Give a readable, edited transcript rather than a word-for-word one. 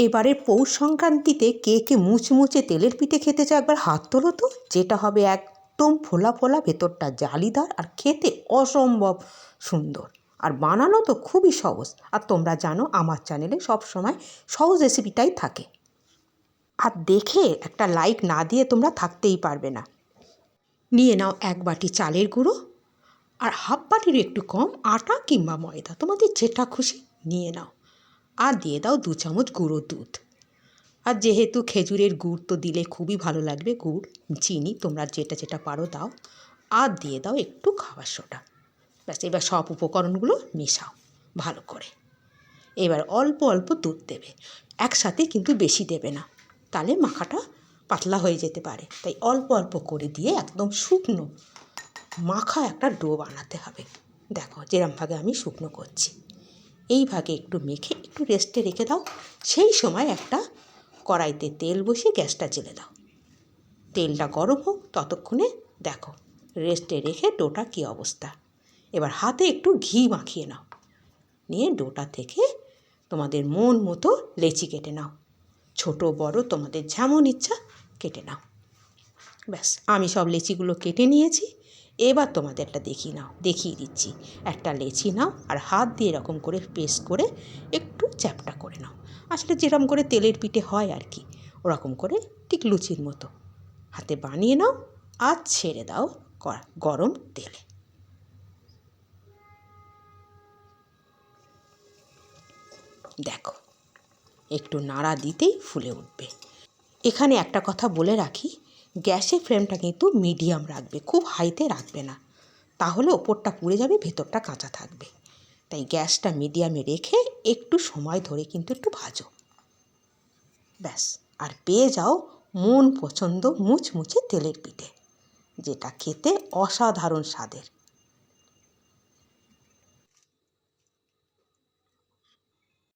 এবারে পৌষ সংক্রান্তিতে কে কে মুচমুচে তেলের পিঠে খেতে চাও একবার হাত তোলো তো। যেটা হবে একদম ফোলা ফোলা, ভেতরটা জালিদার আর খেতে অসম্ভব সুন্দর। আর বানানো তো খুবই সহজ। আর তোমরা জানো আমার চ্যানেলে সবসময় সহজ রেসিপিটাই থাকে। আর দেখে একটা লাইক না দিয়ে তোমরা থাকতেই পারবে না। নিয়ে নাও 1 বাটি চালের গুঁড়ো আর হাফ বাটির একটু কম আটা কিংবা ময়দা, তোমাদের যেটা খুশি নিয়ে নাও। আর দিয়ে দাও 2 চামচ গুঁড়ো দুধ। আর যেহেতু খেজুরের গুড় তো দিলে খুবই ভালো লাগবে, গুড় চিনি তোমরা যেটা যেটা পারো দাও। আর দিয়ে দাও একটু খাবার সোডা। ব্যাস, এবার সব উপকরণগুলো মেশাও ভালো করে। এবার অল্প অল্প দুধ দেবে, একসাথে কিন্তু বেশি দেবে না, তাহলে মাখাটা পাতলা হয়ে যেতে পারে। তাই অল্প অল্প করে দিয়ে একদম শুকনো মাখা একটা ডো বানাতে হবে। দেখো যেরমভাবে আমি শুকনো করছি, এই ভাগে একটু মেখে একটু রেস্টে রেখে দাও। সেই সময় একটা কড়াইতে তেল বসিয়ে গ্যাসটা জ্বেলে দাও। তেলটা গরম হোক ততক্ষণে দেখো রেস্টে রেখে ডোটা কী অবস্থা। এবার হাতে একটু ঘি মাখিয়ে নাও, নিয়ে ডোটা থেকে তোমাদের মন মতো লেচি কেটে নাও। ছোট বড় তোমাদের যেমন ইচ্ছা কেটে নাও। ব্যাস, আমি সব লেচিগুলো কেটে নিয়েছি। এবার তোমাদেরটা দেখিয়ে দিচ্ছি। একটা লেচি নাও আর হাত দিয়ে এরকম করে প্রেস করে একটু চ্যাপটা করে নাও। আসলে যেরকম করে তেলের পিঠে হয় আর কি, ওরকম করে ঠিক লুচির মতো হাতে বানিয়ে নাও আর ছেড়ে দাও গরম তেলে। দেখো একটু নাড়া দিতেই ফুলে উঠবে। এখানে একটা কথা বলে রাখি, গ্যাসের ফ্লেমটা কিন্তু মিডিয়াম রাখবে, খুব হাইতে রাখবে না, তাহলে ওপরটা পুড়ে যাবে, ভেতরটা কাঁচা থাকবে। তাই গ্যাসটা মিডিয়ামে রেখে একটু সময় ধরে কিন্তু একটু ভাজো। ব্যাস, আর পেয়ে যাও মন পছন্দ মুচমুচে তেলের পিঠে, যেটা খেতে অসাধারণ স্বাদের।